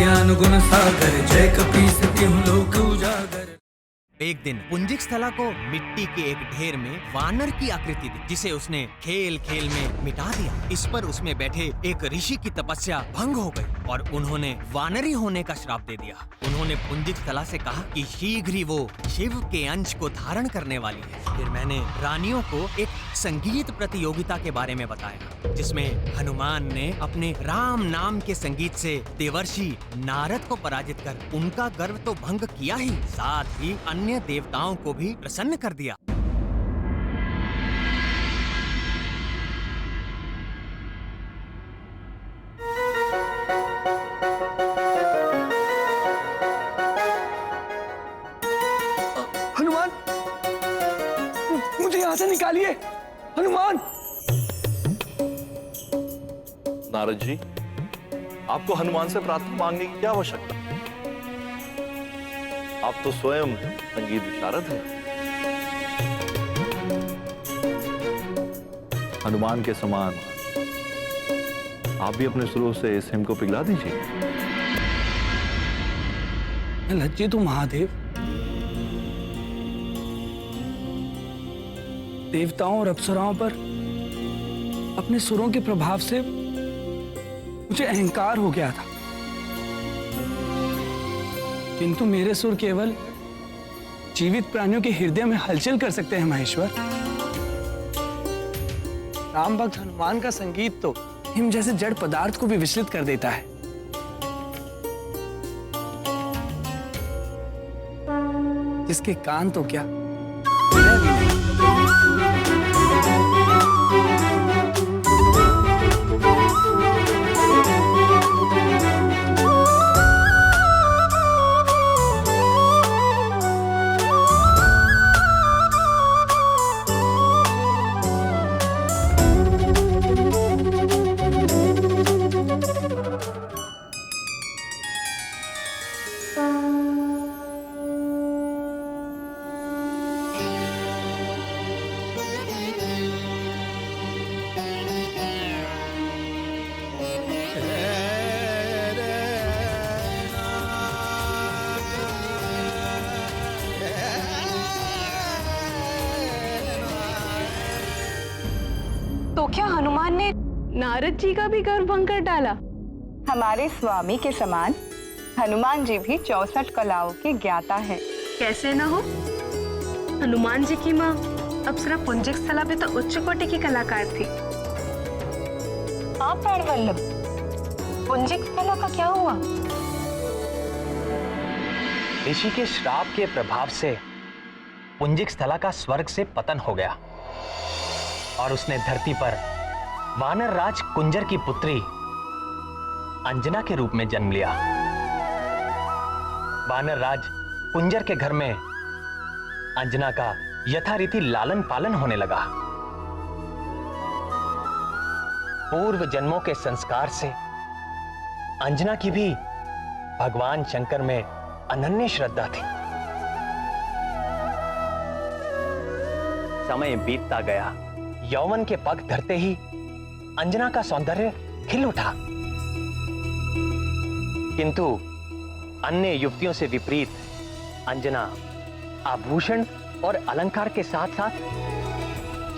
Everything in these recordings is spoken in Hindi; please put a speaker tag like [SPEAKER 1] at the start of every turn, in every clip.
[SPEAKER 1] ज्ञान गुण सागर, जय कपीस तिहुँ लोक उजागर।
[SPEAKER 2] एक दिन पुंजिक स्थला को मिट्टी के एक ढेर में वानर की आकृति दी, जिसे उसने खेल खेल में मिटा दिया। इस पर उसमें बैठे एक ऋषि की तपस्या भंग हो गई और उन्होंने वानरी होने का श्राप दे दिया। उन्होंने पुंजिक स्थला से कहा कि शीघ्र ही वो शिव के अंश को धारण करने वाली है। फिर मैंने रानियों को एक संगीत प्रतियोगिता के बारे में बताया, जिसमें हनुमान ने अपने राम नाम के संगीत से देवर्षि नारद को पराजित कर उनका गर्व तो भंग किया ही, साथ ही अन्य देवताओं को भी प्रसन्न कर दिया।
[SPEAKER 3] हनुमान, मुझे यहाँ से निकालिए। हनुमान।
[SPEAKER 4] नारद जी, आपको हनुमान से प्रार्थना मांगने की क्या आवश्यकता? आप तो स्वयं संगीत विशारद हैं। हनुमान के समान आप भी अपने सुरों से इस हिम को पिघला दीजिए।
[SPEAKER 3] मैं लज्जित हूं महादेव। देवताओं और अप्सराओं पर अपने सुरों के प्रभाव से मुझे अहंकार हो गया था, किंतु मेरे सुर केवल जीवित प्राणियों के हृदय में हलचल कर सकते हैं महेश्वर। राम भक्त हनुमान का संगीत तो हिम जैसे जड़ पदार्थ को भी विचलित कर देता है। जिसके कान तो क्या हृदय भी नहीं।
[SPEAKER 5] तो क्या हनुमान ने नारद जी का भी गर्व भंग कर डाला?
[SPEAKER 6] हमारे स्वामी के समान हनुमान जी भी 64 कलाओं के ज्ञाता है।
[SPEAKER 5] कैसे न हो, हनुमान जी की माँ अप्सरा पुंजिक स्थला भी तो उच्च कोटि की कलाकार थी।
[SPEAKER 6] आप प्राणवल्लभ, पुंजिक स्थला का क्या हुआ?
[SPEAKER 2] ऋषि के श्राप के प्रभाव से पुंजिक स्थला का स्वर्ग से पतन हो गया और उसने धरती पर वानर राज कुंजर की पुत्री अंजना के रूप में जन्म लिया। वानर राज कुंजर के घर में अंजना का यथारीति लालन पालन होने लगा। पूर्व जन्मों के संस्कार से अंजना की भी भगवान शंकर में अनन्य श्रद्धा थी। समय बीतता गया, यौवन के पग धरते ही अंजना का सौंदर्य खिल उठा, किंतु अन्य युवतियों से विपरीत अंजना आभूषण और अलंकार के साथ साथ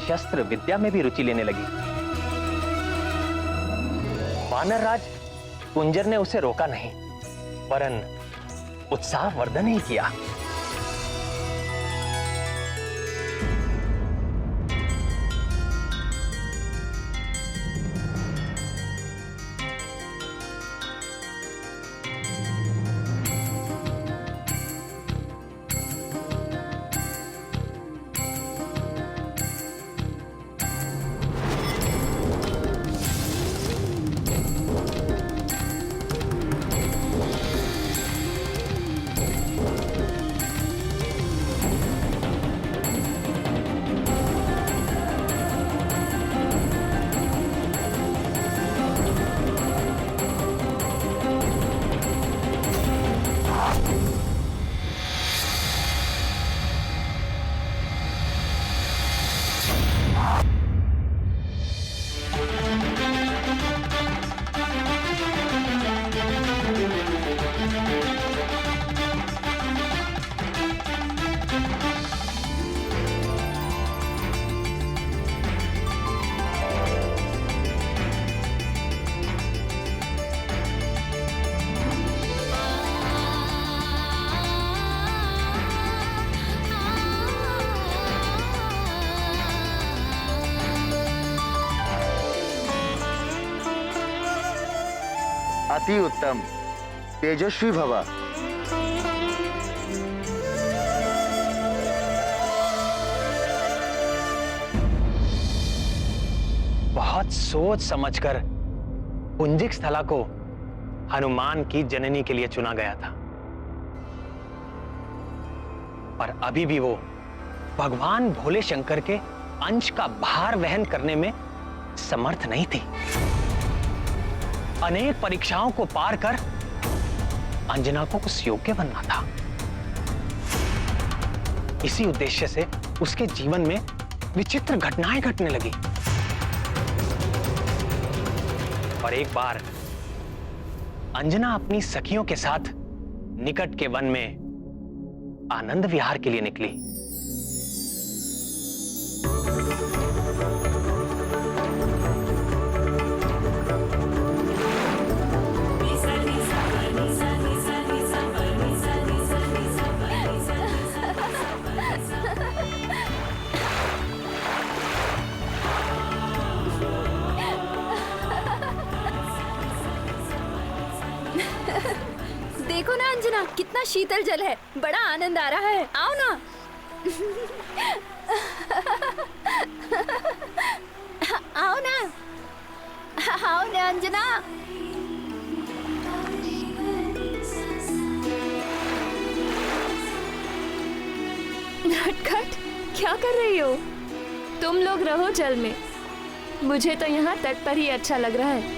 [SPEAKER 2] शस्त्र विद्या में भी रुचि लेने लगी। वानर राज कुंजर ने उसे रोका नहीं, वरन उत्साह वर्धन ही किया।
[SPEAKER 7] अति उत्तम, तेजस्वी भवा।
[SPEAKER 2] बहुत सोच समझकर पुंजिक स्थला को हनुमान की जननी के लिए चुना गया था, पर अभी भी वो भगवान भोले शंकर के अंश का भार वहन करने में समर्थ नहीं थी। अनेक परीक्षाओं को पार कर अंजना को उस योग्य बनना था। इसी उद्देश्य से उसके जीवन में विचित्र घटनाएं घटने लगी। और एक बार अंजना अपनी सखियों के साथ निकट के वन में आनंद विहार के लिए निकली।
[SPEAKER 8] देखो ना अंजना, कितना शीतल जल है, बड़ा आनंद आ रहा है। आओ ना। आओ ना, आओ ना अंजना।
[SPEAKER 9] नटखट, क्या कर रही हो? तुम लोग रहो जल में, मुझे तो यहाँ तट पर ही अच्छा लग रहा है।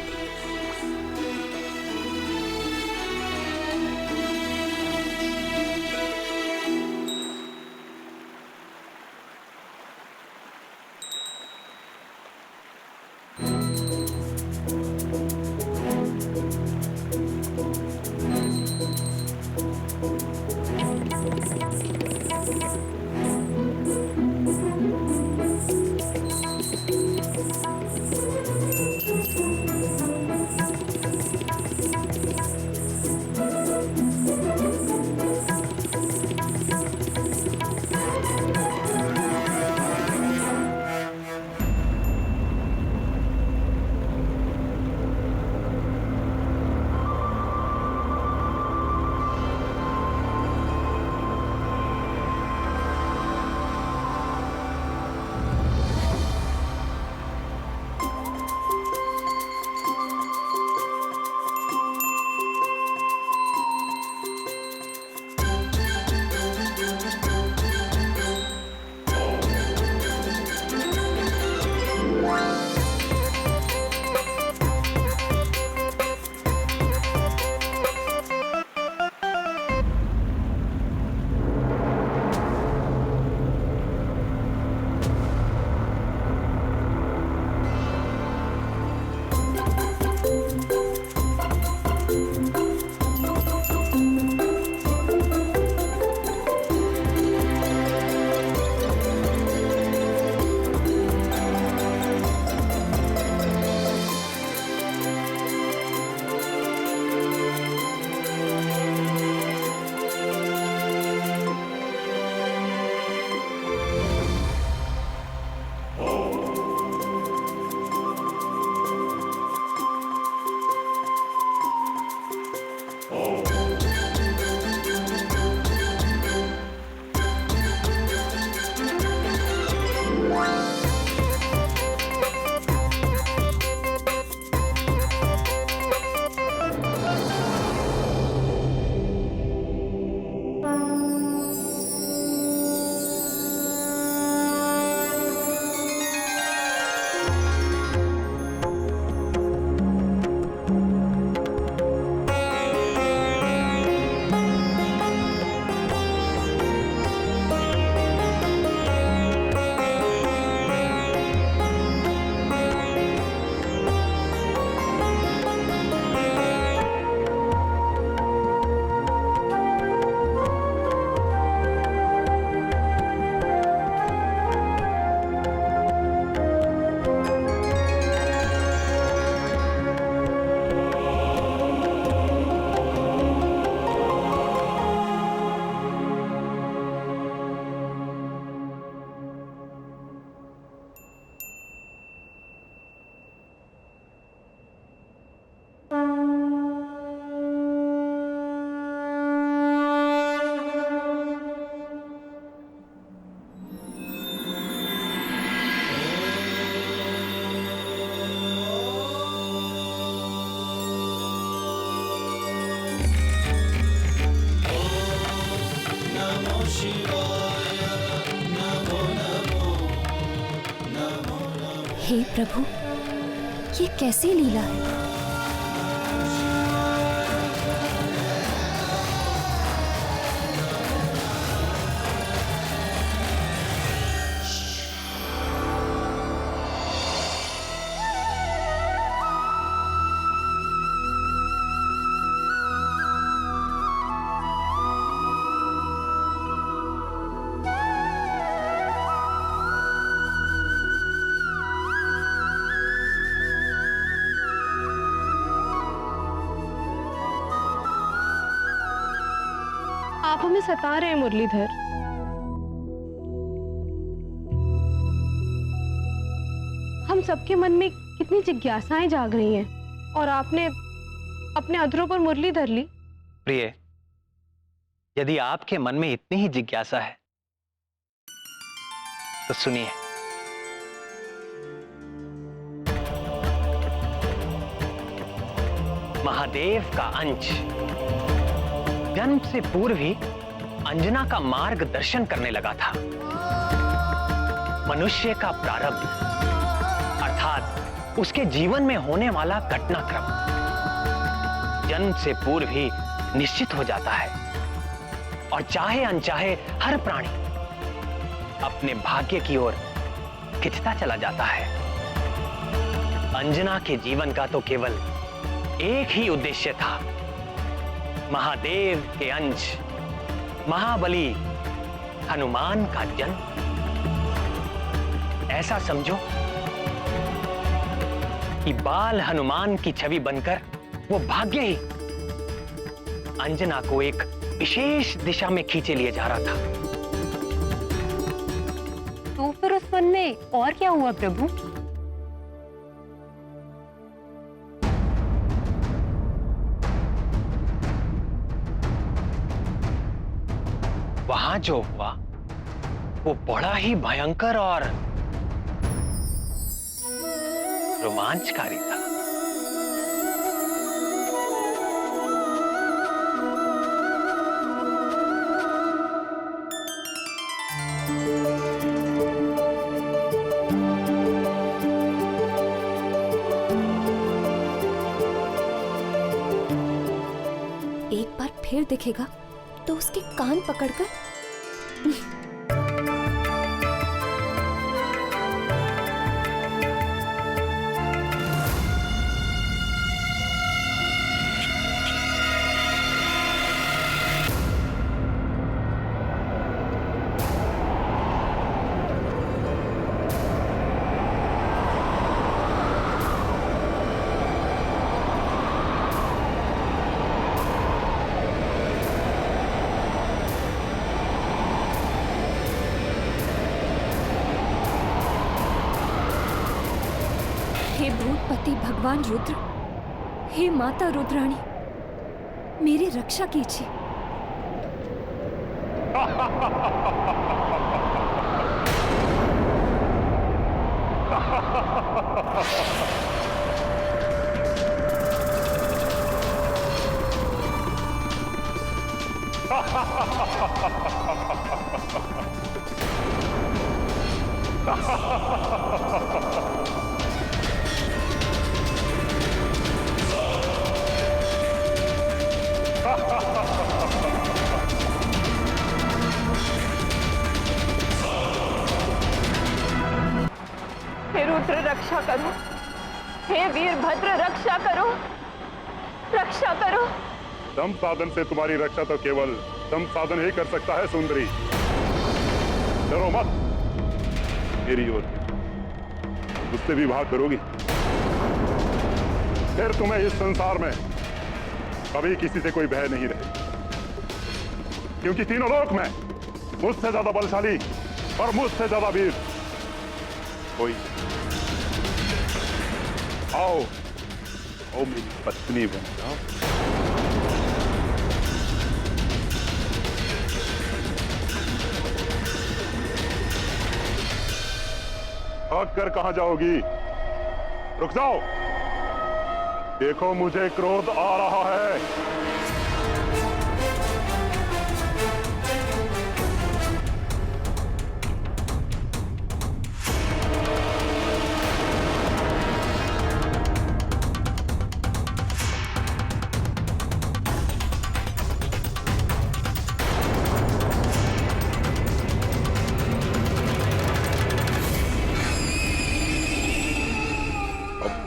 [SPEAKER 8] हे प्रभु, ये कैसी लीला है?
[SPEAKER 5] आप हमें सता रहे हैं मुरलीधर। हम सबके मन में कितनी जिज्ञासाएं जाग रही हैं और आपने अपने अधरों पर मुरली धर ली।
[SPEAKER 2] प्रिय, यदि आपके मन में इतनी ही जिज्ञासा है तो सुनिए। महादेव का अंश जन्म से पूर्व ही अंजना का मार्गदर्शन करने लगा था। मनुष्य का प्रारब्ध अर्थात उसके जीवन में होने वाला घटनाक्रम जन्म से पूर्व ही निश्चित हो जाता है और चाहे अनचाहे हर प्राणी अपने भाग्य की ओर खिंचता चला जाता है। अंजना के जीवन का तो केवल एक ही उद्देश्य था, महादेव के अंश महाबली हनुमान का जन्म। ऐसा समझो कि बाल हनुमान की छवि बनकर वो भाग्य ही अंजना को एक विशेष दिशा में खींचे लिए जा रहा था।
[SPEAKER 5] तो फिर उस वन में और क्या हुआ प्रभु?
[SPEAKER 2] वहां जो हुआ वो बड़ा ही भयंकर और रोमांचकारी था।
[SPEAKER 8] एक बार फिर दिखेगा तो उसके कान पकड़कर हे भूतपति भगवान रुद्र, हे माता रुद्राणी, मेरी रक्षा कीजिए।
[SPEAKER 9] हे रुद्र रक्षा करो, हे वीरभद्र रक्षा करो, रक्षा करो।
[SPEAKER 10] दम साधन से तुम्हारी रक्षा तो केवल दम साधन ही कर सकता है सुंदरी। डरो मत, मेरी ओर मुझसे विवाह करोगी, फिर तुम्हें इस संसार में कभी किसी से कोई भय नहीं रहे, क्योंकि तीनों लोक में मुझसे ज्यादा बलशाली और मुझसे ज्यादा वीर कोई। आओ आओ मेरी पत्नी बन जाओ। भाग कर कहां जाओगी? रुक जाओ, देखो मुझे क्रोध आ रहा है।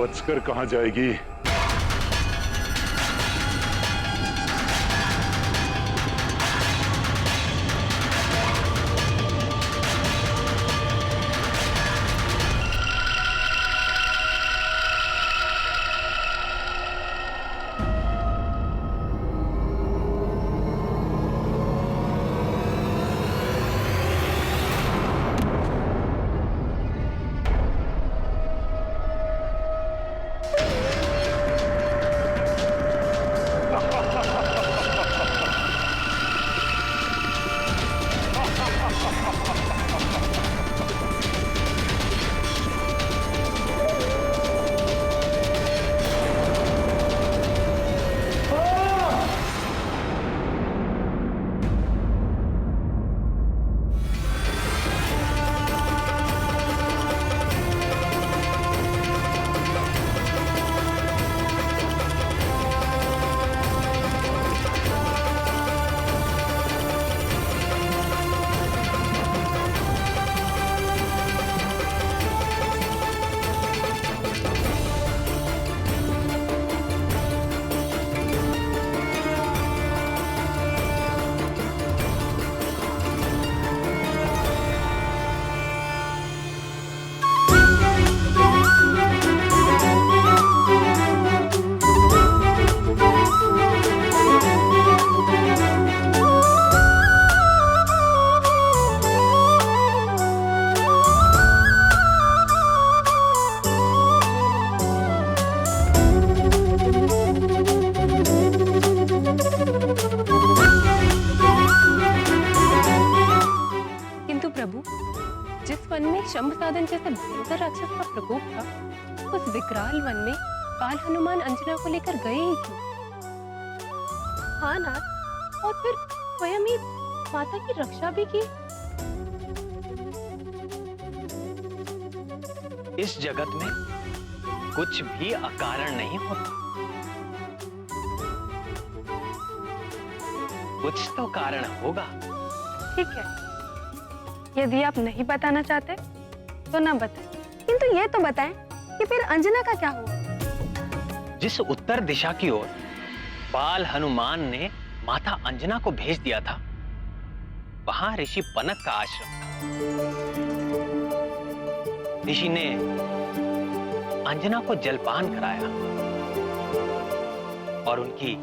[SPEAKER 10] बचकर कहां जाएगी।
[SPEAKER 5] शंभ साधन जैसे भयंकर राक्षस का प्रकोप था, उस विकराल वन में बाल हनुमान अंजना को लेकर गए ही क्यों? हाँ नाथ, और फिर स्वयं ही माता की रक्षा भी की।
[SPEAKER 2] इस जगत में कुछ भी अकारण नहीं होता, कुछ तो कारण होगा।
[SPEAKER 5] ठीक है, यदि आप नहीं बताना चाहते तो ना बताएं, किंतु ये तो बताएं कि फिर अंजना का क्या हुआ?
[SPEAKER 2] जिस उत्तर दिशा की ओर बाल हनुमान ने माता अंजना को भेज दिया था, वहां ऋषि पनक का आश्रम था। ऋषि ने अंजना को जलपान कराया और उनकी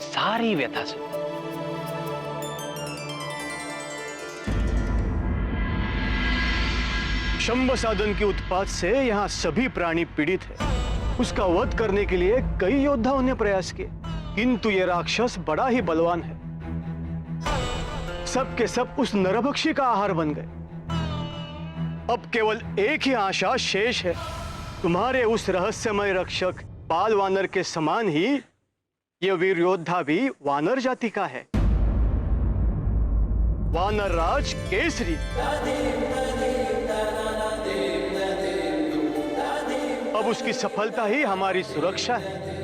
[SPEAKER 2] सारी व्यथा सुनी।
[SPEAKER 11] शंभ साधन के उत्पात से यहाँ सभी प्राणी पीड़ित हैं। उसका वध करने के लिए कई योद्धाओं ने प्रयास किए, किंतु ये राक्षस बड़ा ही बलवान है। सब के सब उस नरभक्षी का आहार बन गए। अब केवल एक ही आशा शेष है, तुम्हारे उस रहस्यमय रक्षक बाल वानर के समान ही ये वीर योद्धा भी वानर जाति का है, वानर राज केसरी। अब उसकी सफलता ही हमारी सुरक्षा है।